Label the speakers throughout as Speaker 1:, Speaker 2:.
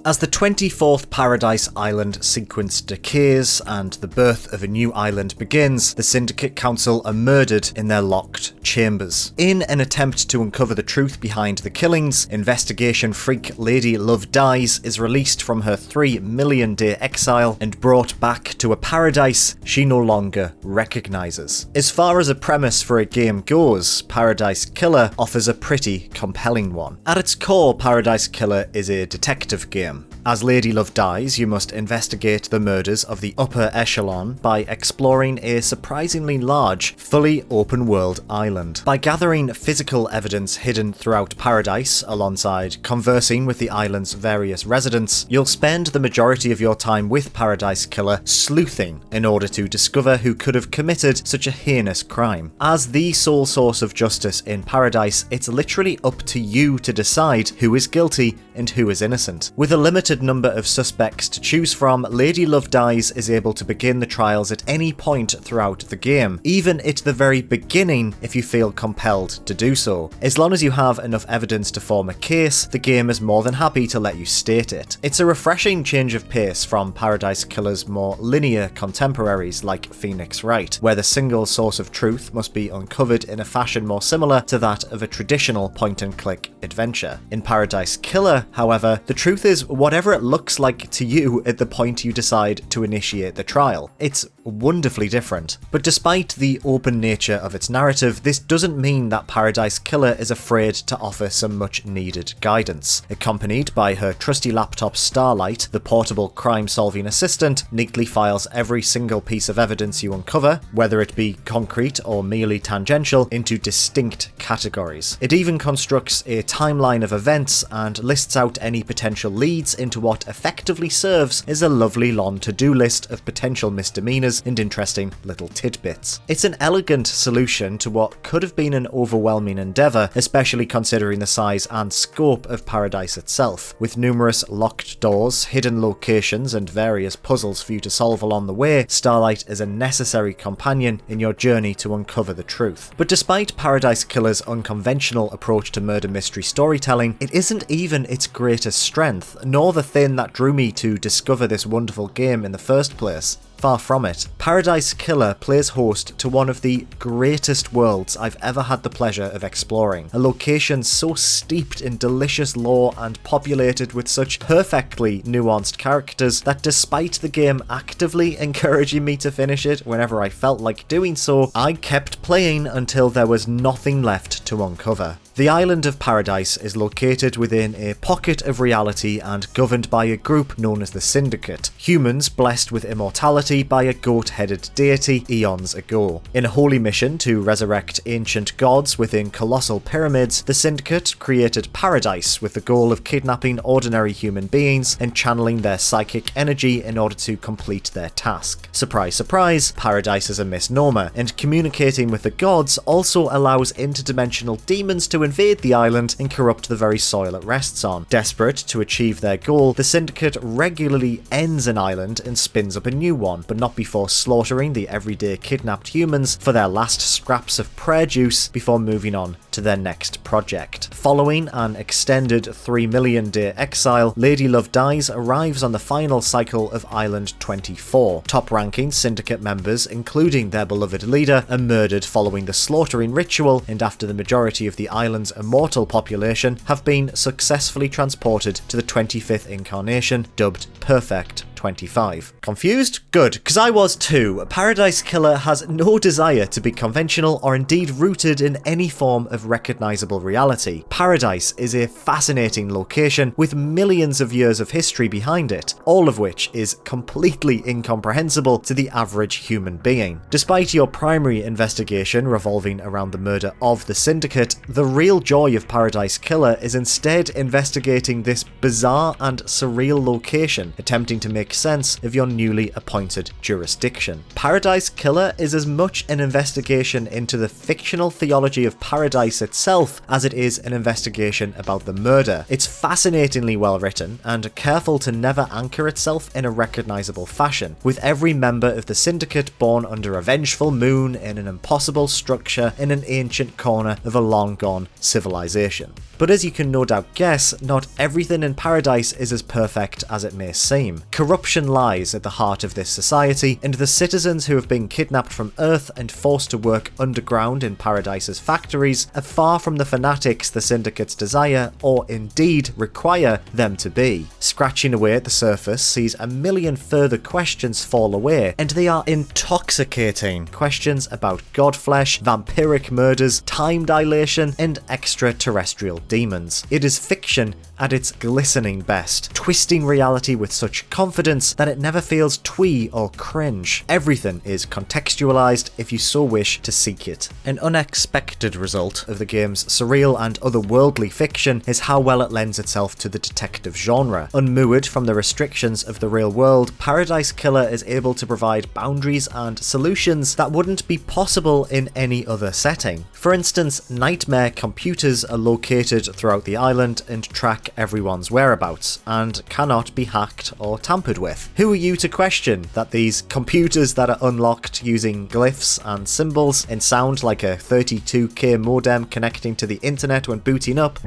Speaker 1: As the 24th Paradise Island sequence decays and the birth of a new island begins, the Syndicate Council are murdered in their locked chambers. In an attempt to uncover the truth behind the killings, investigation freak Lady Love Dies is released from her 3 million day exile and brought back to a paradise she no longer recognizes. As far as a premise for a game goes, Paradise Killer offers a pretty compelling one. At its core, Paradise Killer is a detective game. As Lady Love Dies, you must investigate the murders of the upper echelon by exploring a surprisingly large, fully open-world island. By gathering physical evidence hidden throughout Paradise, alongside conversing with the island's various residents, you'll spend the majority of your time with Paradise Killer sleuthing in order to discover who could have committed such a heinous crime. As the sole source of justice in Paradise, it's literally up to you to decide who is guilty and who is innocent. With a limited number of suspects to choose from, Lady Love Dies is able to begin the trials at any point throughout the game, even at the very beginning if you feel compelled to do so. As long as you have enough evidence to form a case, the game is more than happy to let you state it. It's a refreshing change of pace from Paradise Killer's more linear contemporaries like Phoenix Wright, where the single source of truth must be uncovered in a fashion more similar to that of a traditional point-and-click adventure. In Paradise Killer, however, the truth is whatever it looks like to you at the point you decide to initiate the trial. It's wonderfully different. But despite the open nature of its narrative, this doesn't mean that Paradise Killer is afraid to offer some much needed guidance. Accompanied by her trusty laptop Starlight, the portable crime-solving assistant neatly files every single piece of evidence you uncover, whether it be concrete or merely tangential, into distinct categories. It even constructs a timeline of events and lists out any potential leads into what effectively serves as a lovely long to-do list of potential misdemeanors and interesting little tidbits. It's an elegant solution to what could have been an overwhelming endeavour, especially considering the size and scope of Paradise itself. With numerous locked doors, hidden locations and various puzzles for you to solve along the way, Starlight is a necessary companion in your journey to uncover the truth. But despite Paradise Killer's unconventional approach to murder mystery storytelling, it isn't even its greatest strength, nor the thing that drew me to discover this wonderful game in the first place. Far from it. Paradise Killer plays host to one of the greatest worlds I've ever had the pleasure of exploring. A location so steeped in delicious lore and populated with such perfectly nuanced characters that despite the game actively encouraging me to finish it whenever I felt like doing so, I kept playing until there was nothing left to uncover. The island of Paradise is located within a pocket of reality and governed by a group known as the Syndicate, humans blessed with immortality by a goat-headed deity eons ago. In a holy mission to resurrect ancient gods within colossal pyramids, the Syndicate created Paradise with the goal of kidnapping ordinary human beings and channeling their psychic energy in order to complete their task. Surprise, surprise, Paradise is a misnomer, and communicating with the gods also allows interdimensional demons to invade the island and corrupt the very soil it rests on. Desperate to achieve their goal, the Syndicate regularly ends an island and spins up a new one, but not before slaughtering the everyday kidnapped humans for their last scraps of prayer juice before moving on to their next project. Following an extended 3 million day exile, Lady Love Dies arrives on the final cycle of Island 24. Top-ranking Syndicate members, including their beloved leader, are murdered following the slaughtering ritual, and after the majority of the island's immortal population have been successfully transported to the 25th incarnation, dubbed Perfect 25. Confused? Good, because I was too. Paradise Killer has no desire to be conventional or indeed rooted in any form of recognisable reality. Paradise is a fascinating location with millions of years of history behind it, all of which is completely incomprehensible to the average human being. Despite your primary investigation revolving around the murder of the Syndicate, the real joy of Paradise Killer is instead investigating this bizarre and surreal location, attempting to make make sense of your newly appointed jurisdiction. Paradise Killer is as much an investigation into the fictional theology of paradise itself as it is an investigation about the murder. It's fascinatingly well written and careful to never anchor itself in a recognisable fashion, with every member of the syndicate born under a vengeful moon in an impossible structure in an ancient corner of a long-gone civilization. But as you can no doubt guess, not everything in Paradise is as perfect as it may seem. Corruption lies at the heart of this society, and the citizens who have been kidnapped from Earth and forced to work underground in Paradise's factories are far from the fanatics the syndicates desire, or indeed require, them to be. Scratching away at the surface sees a million further questions fall away, and they are intoxicating. Questions about godflesh, vampiric murders, time dilation, and extraterrestrial demons. It is fiction at its glistening best, twisting reality with such confidence that it never feels twee or cringe. Everything is contextualized if you so wish to seek it. An unexpected result of the game's surreal and otherworldly fiction is how well it lends itself to the detective genre. Unmoored from the restrictions of the real world, Paradise Killer is able to provide boundaries and solutions that wouldn't be possible in any other setting. For instance, nightmare computers are located throughout the island and track everyone's whereabouts, and cannot be hacked or tampered with. Who are you to question that these computers that are unlocked using glyphs and symbols and sound like a 32k modem connecting to the internet when booting up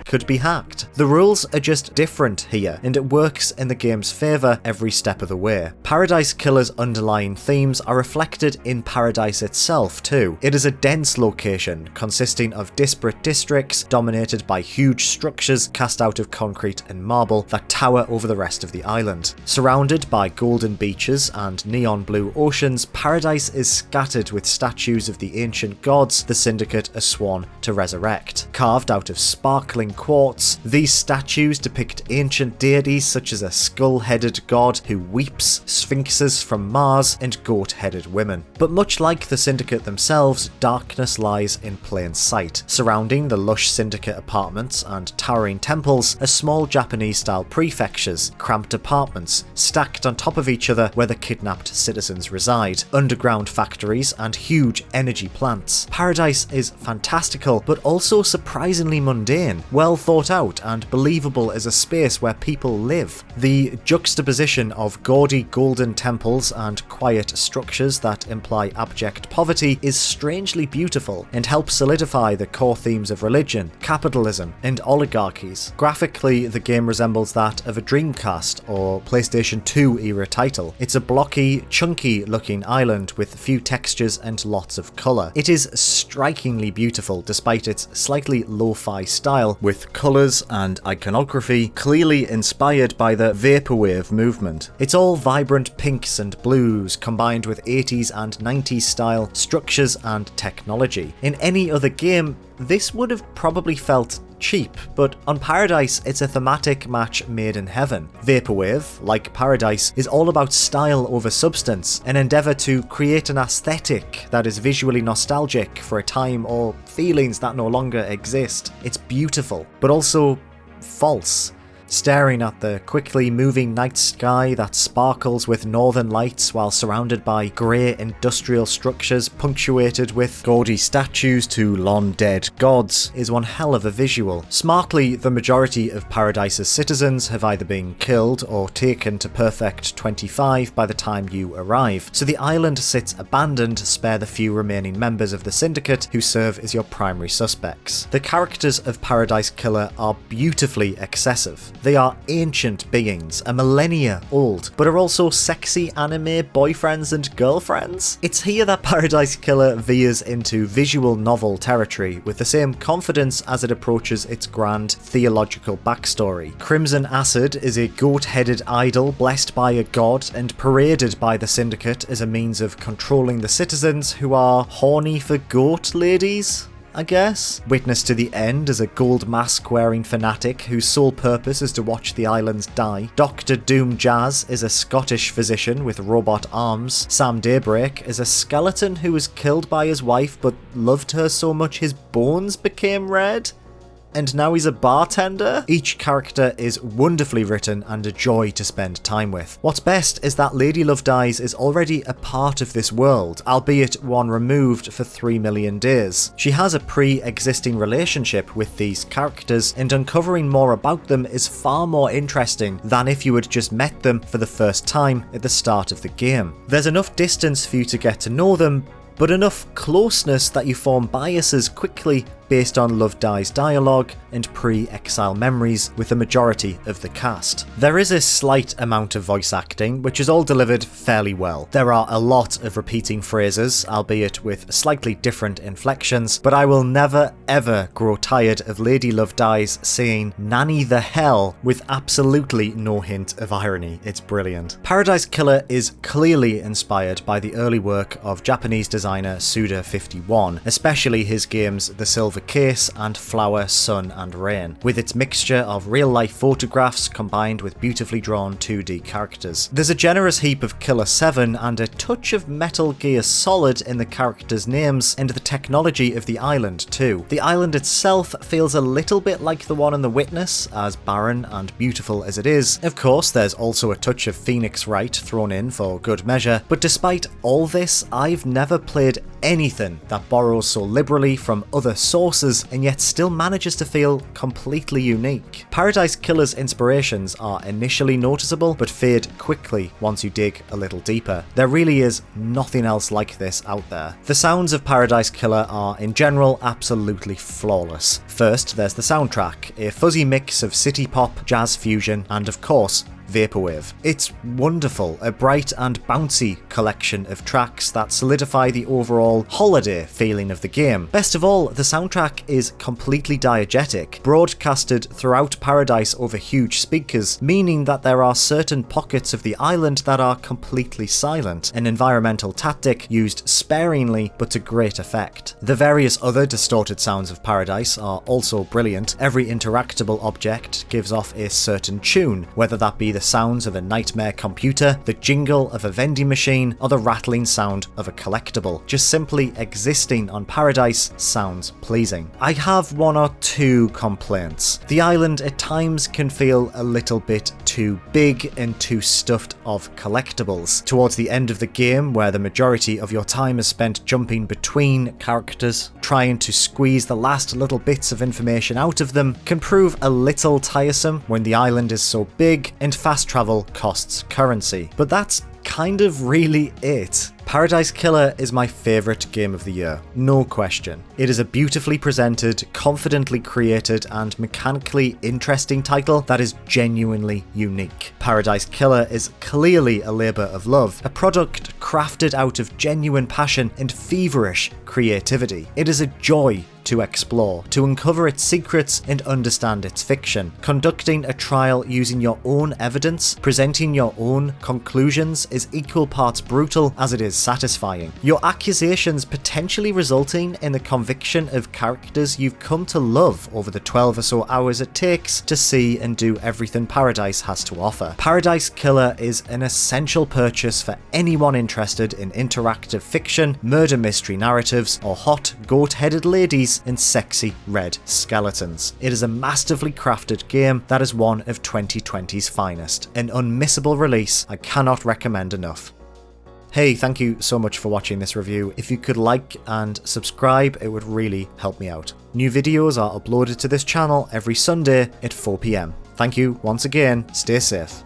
Speaker 1: could be hacked? The rules are just different here, and it works in the game's favour every step of the way. Paradise Killer's underlying themes are reflected in Paradise itself too. It is a dense location consisting of disparate districts dominated by huge structures cast out of concrete and marble that tower over the rest of the island. Surrounded by golden beaches and neon blue oceans, Paradise is scattered with statues of the ancient gods the Syndicate are sworn to resurrect. Carved out of sparkling quartz, these statues depict ancient deities such as a skull-headed god who weeps, sphinxes from Mars, and goat-headed women. But much like the Syndicate themselves, darkness lies in plain sight. Surrounding the lush Syndicate apartments and towering temples are small Japanese-style prefectures, cramped apartments, stacked on top of each other where the kidnapped citizens reside, underground factories, and huge energy plants. Paradise is fantastical, but also surprisingly mundane, well thought out and believable as a space where people live. The juxtaposition of gaudy golden temples and quiet structures that imply abject poverty is strangely beautiful and helps solidify the core themes of religion, capitalism, and oligarchies. Graphically, the game resembles that of a Dreamcast or PlayStation 2 era title. It's a blocky, chunky looking island with few textures and lots of colour. It is strikingly beautiful despite its slightly lo-fi style, with colours and iconography clearly inspired by the vaporwave movement. It's all vibrant pinks and blues combined with 80s and 90s style structures and technology. In any other game, this would have probably felt cheap, but on Paradise it's a thematic match made in heaven. Vaporwave, like Paradise, is all about style over substance, an endeavour to create an aesthetic that is visually nostalgic for a time or feelings that no longer exist. It's beautiful, but also false. Staring at the quickly moving night sky that sparkles with northern lights while surrounded by grey industrial structures punctuated with gaudy statues to long-dead gods is one hell of a visual. Smartly, the majority of Paradise's citizens have either been killed or taken to Perfect 25 by the time you arrive, so the island sits abandoned spare the few remaining members of the Syndicate who serve as your primary suspects. The characters of Paradise Killer are beautifully excessive. They are ancient beings, a millennia old, but are also sexy anime boyfriends and girlfriends. It's here that Paradise Killer veers into visual novel territory with the same confidence as it approaches its grand theological backstory. Crimson Acid is a goat-headed idol blessed by a god and paraded by the Syndicate as a means of controlling the citizens who are horny for goat ladies, I guess. Witness to the End is a gold mask wearing fanatic whose sole purpose is to watch the islands die. Dr. Doom Jazz is a Scottish physician with robot arms. Sam Daybreak is a skeleton who was killed by his wife but loved her so much his bones became red. and now he's a bartender? Each character is wonderfully written and a joy to spend time with. What's best is that Lady Love Dies is already a part of this world, albeit one removed for 3 million days. She has a pre-existing relationship with these characters, and uncovering more about them is far more interesting than if you had just met them for the first time at the start of the game. There's enough distance for you to get to know them, but enough closeness that you form biases quickly based on Love Dies dialogue and pre-exile memories with the majority of the cast. There is a slight amount of voice acting, which is all delivered fairly well. There are a lot of repeating phrases, albeit with slightly different inflections, but I will never ever grow tired of Lady Love Dies saying "nanny the hell" with absolutely no hint of irony. It's brilliant. Paradise Killer is clearly inspired by the early work of Japanese designer Suda51, especially his games The Silver Case and Flower, Sun and Rain, with its mixture of real-life photographs combined with beautifully drawn 2D characters. There's a generous heap of Killer 7 and a touch of Metal Gear Solid in the characters' names and the technology of the island too. The island itself feels a little bit like the one in The Witness, as barren and beautiful as it is. Of course, there's also a touch of Phoenix Wright thrown in for good measure, but despite all this, I've never played anything that borrows so liberally from other sources and yet still manages to feel completely unique. Paradise Killer's inspirations are initially noticeable but fade quickly once you dig a little deeper. There really is nothing else like this out there. The sounds of Paradise Killer are in general absolutely flawless. First, there's the soundtrack, a fuzzy mix of city pop, jazz fusion, and of course, vaporwave. It's wonderful, a bright and bouncy collection of tracks that solidify the overall holiday feeling of the game. Best of all, the soundtrack is completely diegetic, broadcasted throughout Paradise over huge speakers, meaning that there are certain pockets of the island that are completely silent, an environmental tactic used sparingly but to great effect. The various other distorted sounds of Paradise are also brilliant. Every interactable object gives off a certain tune, whether that be the sounds of a nightmare computer, the jingle of a vending machine, or the rattling sound of a collectible. Just simply existing on Paradise sounds pleasing. I have one or two complaints. The island at times can feel a little bit too big and too stuffed of collectibles. Towards the end of the game, where the majority of your time is spent jumping between characters, trying to squeeze the last little bits of information out of them, can prove a little tiresome when the island is so big and fast travel costs currency. But that's kind of really it. Paradise Killer is my favourite game of the year, no question. It is a beautifully presented, confidently created and mechanically interesting title that is genuinely unique. Paradise Killer is clearly a labour of love, a product crafted out of genuine passion and feverish creativity. It is a joy to explore, to uncover its secrets and understand its fiction. Conducting a trial using your own evidence, presenting your own conclusions is equal parts brutal as it is satisfying. Your accusations potentially resulting in the conviction of characters you've come to love over the 12 or so hours it takes to see and do everything Paradise has to offer. Paradise Killer is an essential purchase for anyone interested in interactive fiction, murder mystery narratives, or hot, goat-headed ladies and sexy red skeletons. It is a masterfully crafted game that is one of 2020's finest. An unmissable release I cannot recommend enough. Hey, thank you so much for watching this review. If you could like and subscribe, it would really help me out. New videos are uploaded to this channel every Sunday at 4 PM. Thank you once again, stay safe.